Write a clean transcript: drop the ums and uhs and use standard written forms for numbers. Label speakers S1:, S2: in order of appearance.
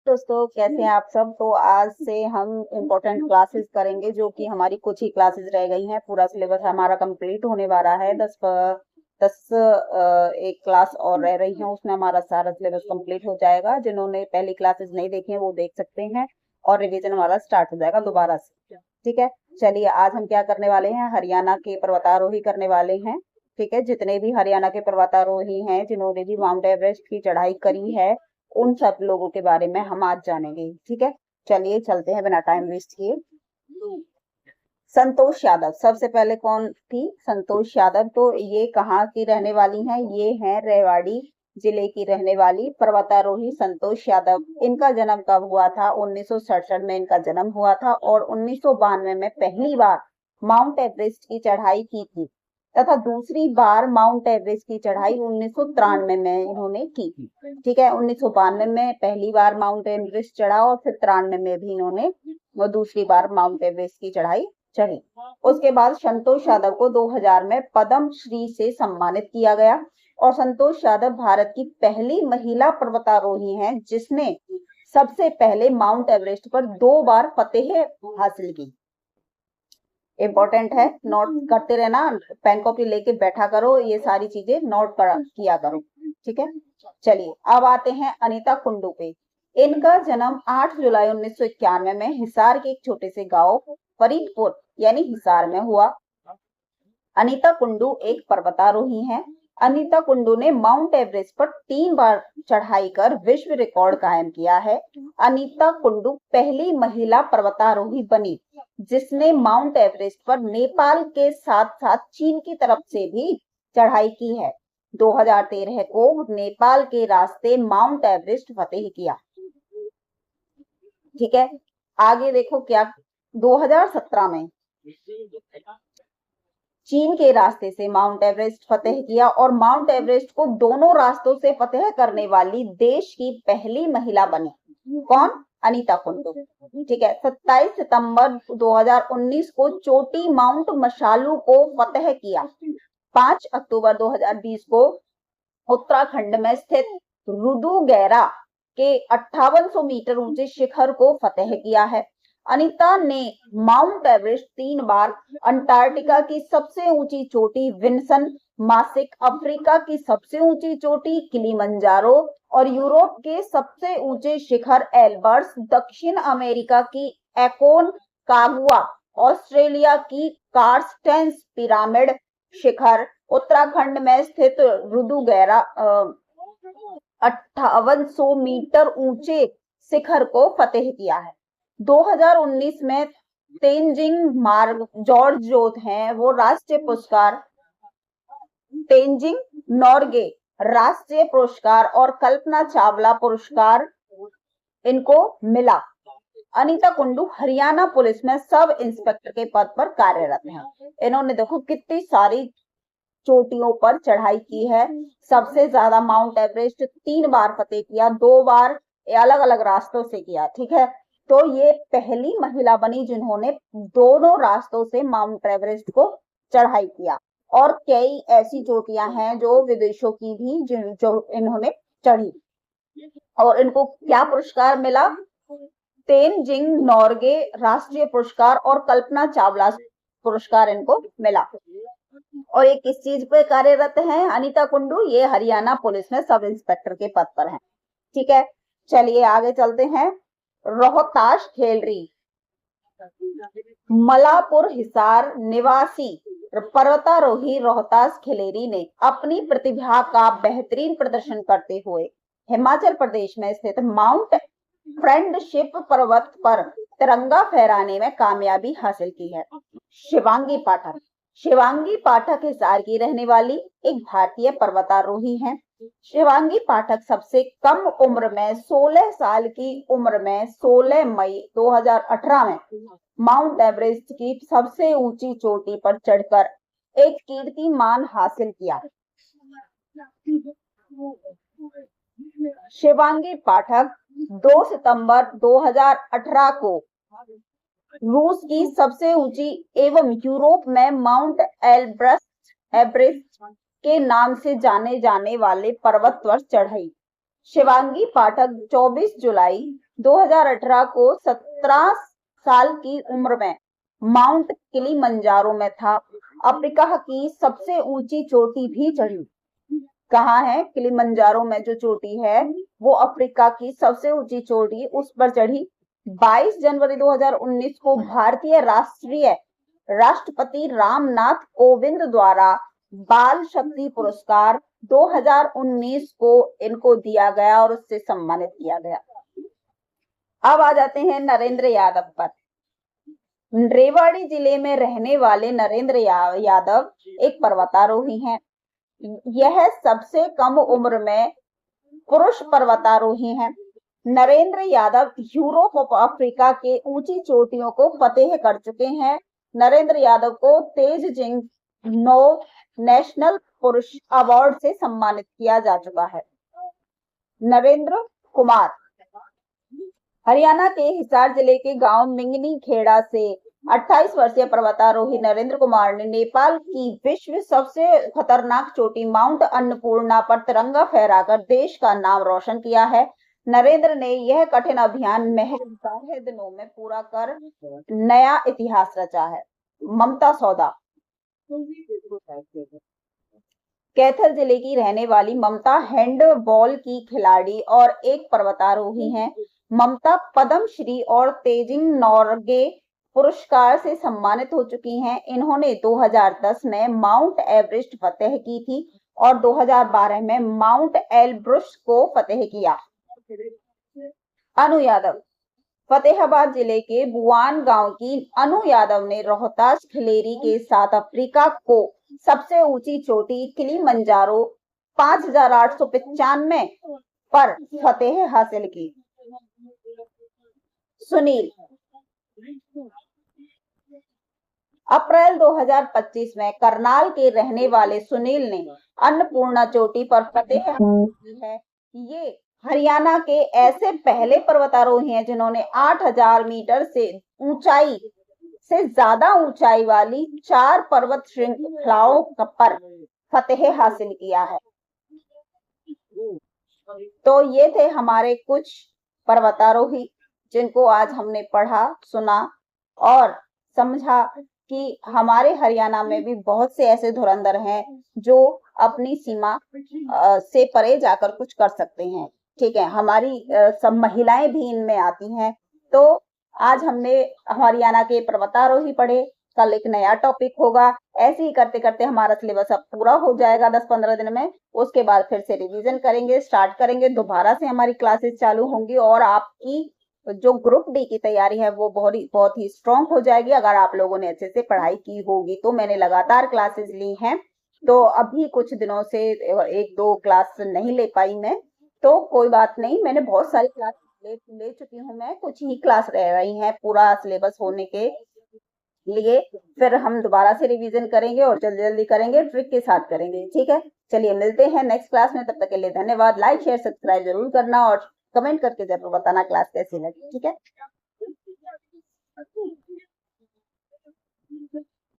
S1: दोस्तों, कैसे हैं आप सब। तो आज से हम इम्पोर्टेंट क्लासेस करेंगे, जो कि हमारी कुछ ही क्लासेस रह गई हैं। पूरा सिलेबस हमारा कंप्लीट होने वाला है। 10 एक क्लास और रह रही है, उसमें हमारा सारा सिलेबस कंप्लीट हो जाएगा। जिन्होंने पहली क्लासेस नहीं देखी हैं वो देख सकते हैं, और रिवीजन हमारा स्टार्ट हो जाएगा दोबारा से। ठीक है, चलिए आज हम क्या करने वाले हैं, हरियाणा के पर्वतारोही करने वाले हैं। ठीक है, जितने भी हरियाणा के पर्वतारोही हैं, जिन्होंने भी माउंट एवरेस्ट की चढ़ाई करी है, उन सब लोगों के बारे में हम आज जानेंगे। ठीक है, चलिए चलते हैं बिना टाइम वेस्ट किए। संतोष यादव, सबसे पहले कौन थी? संतोष यादव। तो ये कहाँ की रहने वाली हैं? ये हैं रेवाड़ी जिले की रहने वाली पर्वतारोही संतोष यादव। इनका जन्म कब हुआ था? 1967 में इनका जन्म हुआ था, और 1992 में पहली बार माउंट एवरेस्ट की चढ़ाई की थी, तथा दूसरी बार माउंट एवरेस्ट की चढ़ाई 1993 में इन्होंने की। ठीक है, 1992 में पहली बार माउंट एवरेस्ट चढ़ा, और फिर 93 में भी इन्होंने वो दूसरी बार माउंट एवरेस्ट की चढ़ाई चढ़ी। उसके बाद संतोष यादव को 2000 में पद्म श्री से सम्मानित किया गया, और संतोष यादव भारत की पहली महिला पर्वतारोही हैं जिसने सबसे पहले माउंट एवरेस्ट पर 2 बार फतेह हासिल की। इम्पोर्टेंट है, नोट करते रहना, पेन कॉपी लेके बैठा करो, ये सारी चीजें नोट किया करो। ठीक है, चलिए अब आते हैं अनीता कुंडू पे। इनका जन्म 8 जुलाई 1991 में हिसार के एक छोटे से गांव फरीदपुर यानी हिसार में हुआ। अनीता कुंडू एक पर्वतारोही हैं। अनीता कुंडू ने माउंट एवरेस्ट पर 3 बार चढ़ाई कर विश्व रिकॉर्ड कायम किया है। अनीता कुंडू पहली महिला पर्वतारोही बनी जिसने माउंट एवरेस्ट पर नेपाल के साथ साथ चीन की तरफ से भी चढ़ाई की है। 2013 को नेपाल के रास्ते माउंट एवरेस्ट फतेह किया। ठीक है, आगे देखो क्या 2017 में चीन के रास्ते से माउंट एवरेस्ट फतेह किया, और माउंट एवरेस्ट को दोनों रास्तों से फतेह करने वाली देश की पहली महिला बनी। कौन? अनीता कुंडू। ठीक है, 27 सितंबर 2019 को चोटी माउंट मशालू को फतेह किया। 5 अक्टूबर 2020 को उत्तराखंड में स्थित रुदुगैरा के 5800 मीटर ऊंचे शिखर को फतेह किया है। अनीता ने माउंट एवरेस्ट 3 बार, अंटार्कटिका की सबसे ऊंची चोटी विन्सन मासिक, अफ्रीका की सबसे ऊंची चोटी किलिमंजारो, और यूरोप के सबसे ऊंचे शिखर एल्बर्स, दक्षिण अमेरिका की एकोन कागुआ, ऑस्ट्रेलिया की कार्स्टेंस पिरामिड शिखर, उत्तराखंड में स्थित रुदुगैरा 5800 मीटर ऊंचे शिखर को फतेह किया है। 2019 में तेंजिंग मार्ग जॉर्ज जोत हैं, वो राष्ट्रीय पुरस्कार तेंजिंग नॉर्गे राष्ट्रीय पुरस्कार और कल्पना चावला पुरस्कार इनको मिला। अनीता कुंडू हरियाणा पुलिस में सब इंस्पेक्टर के पद पर कार्यरत हैं। इन्होंने देखो कितनी सारी चोटियों पर चढ़ाई की है। सबसे ज्यादा माउंट एवरेस्ट 3 बार फतेह किया, 2 बार अलग अलग रास्तों से किया। ठीक है, तो ये पहली महिला बनी जिन्होंने दोनों रास्तों से माउंट एवरेस्ट को चढ़ाई किया। और कई ऐसी चोटियां हैं जो विदेशों की भी जो इन्होंने चढ़ी, और इनको क्या पुरस्कार मिला? तेनजिंग नॉर्गे राष्ट्रीय पुरस्कार और कल्पना चावला पुरस्कार इनको मिला। और ये किस चीज पे कार्यरत है अनीता कुंडू? ये हरियाणा पुलिस में सब इंस्पेक्टर के पद पर हैं। ठीक है, चलिए आगे चलते हैं। रोहताश खेलरी, मलापुर हिसार निवासी पर्वतारोही रोहताश खेलेरी ने अपनी प्रतिभा का बेहतरीन प्रदर्शन करते हुए हिमाचल प्रदेश में स्थित माउंट फ्रेंडशिप पर्वत पर तिरंगा फहराने में कामयाबी हासिल की है। शिवांगी पाठक, शिवांगी पाठक हिसार की रहने वाली एक भारतीय पर्वतारोही हैं। शिवांगी पाठक सबसे कम उम्र में 16 साल की उम्र में 16 मई 2018 में माउंट एवरेस्ट की सबसे ऊंची चोटी पर चढ़कर एक कीर्तिमान हासिल किया। शिवांगी पाठक 2 सितंबर 2018 को रूस की सबसे ऊंची एवं यूरोप में माउंट एवरेस्ट के नाम से जाने जाने वाले पर्वत पर चढ़ी। शिवांगी पाठक 24 जुलाई 2018 को 17 साल की उम्र में माउंट किलिमंजारो में था। अफ्रीका की सबसे ऊंची चोटी भी चढ़ी। कहाँ है? किलिमंजारो में जो चोटी है वो अफ्रीका की सबसे ऊंची चोटी, उस पर चढ़ी। 22 जनवरी 2019 को भारतीय राष्ट्रपति रामनाथ कोविंद द्वारा बाल शक्ति पुरस्कार 2019 को इनको दिया गया और उससे सम्मानित किया गया। अब आ जाते हैं नरेंद्र यादव पर। रेवाड़ी जिले में रहने वाले नरेंद्र यादव एक पर्वतारोही हैं। यह सबसे कम उम्र में पुरुष पर्वतारोही हैं। नरेंद्र यादव यूरोप और अफ्रीका के ऊंची चोटियों को फतेह कर चुके हैं। नरेंद्र यादव को तेजजिंग नो नेशनल पुरुष अवार्ड से सम्मानित किया जा चुका है। नरेंद्र कुमार हरियाणा के हिसार जिले के गांव मिंगनी खेड़ा से 28 वर्षीय पर्वतारोही नरेंद्र कुमार ने नेपाल की विश्व सबसे खतरनाक चोटी माउंट अन्नपूर्णा पर तिरंगा फहराकर देश का नाम रोशन किया है। नरेंद्र ने यह कठिन अभियान महज 12 दिनों में पूरा कर नया इतिहास रचा है। ममता सौदा कैथल जिले की रहने वाली ममता हैंडबॉल की खिलाड़ी और एक पर्वतारोही हैं। ममता पद्मश्री और तेजिंग नोर्गे पुरस्कार से सम्मानित हो चुकी हैं। इन्होंने 2010 में माउंट एवरेस्ट फतेह की थी और 2012 में माउंट एलब्रुस को फतेह किया। अनु यादव फतेहाबाद जिले के बुआन गांव की अनु यादव ने रोहतास खिलेरी के साथ अफ्रीका को सबसे ऊंची चोटी किलिमंजारो 5895 पर फतेह हासिल की। सुनील अप्रैल 2025 में करनाल के रहने वाले सुनील ने अन्नपूर्णा चोटी पर फतेह की है। ये हरियाणा के ऐसे पहले पर्वतारोही हैं जिन्होंने 8000 मीटर से ऊंचाई से ज्यादा ऊंचाई वाली 4 पर्वत श्रृंखलाओं पर फतेह हासिल किया है। तो ये थे हमारे कुछ पर्वतारोही जिनको आज हमने पढ़ा, सुना और समझा कि हमारे हरियाणा में भी बहुत से ऐसे धुरंधर हैं जो अपनी सीमा से परे जाकर कुछ कर सकते हैं। ठीक है, हमारी सब महिलाएं भी इनमें आती हैं। तो आज हमने हरियाणा के पर्वतारोही पढ़े, कल एक नया टॉपिक होगा। ऐसे ही करते करते हमारा सिलेबस अब पूरा हो जाएगा 10-15 दिन में। उसके बाद फिर से रिवीजन करेंगे, स्टार्ट करेंगे, दोबारा से हमारी क्लासेस चालू होंगी और आपकी जो ग्रुप डी की तैयारी है वो बहुत ही स्ट्रॉन्ग हो जाएगी अगर आप लोगों ने अच्छे से पढ़ाई की होगी। तो मैंने लगातार क्लासेस ली हैं, तो अभी कुछ दिनों से 1-2 क्लास नहीं ले पाई मैं, तो कोई बात नहीं, मैंने बहुत सारी क्लास ले चुकी हूँ। मैं कुछ ही क्लास रह रही हैं पूरा सिलेबस होने के लिए। फिर हम दोबारा से रिवीजन करेंगे और जल्दी जल्दी करेंगे, ट्रिक के साथ करेंगे। ठीक है, चलिए मिलते हैं नेक्स्ट क्लास में। तब तक के लिए धन्यवाद। लाइक शेयर सब्सक्राइब जरूर करना और कमेंट करके जरूर बताना क्लास कैसी लगी। ठीक है।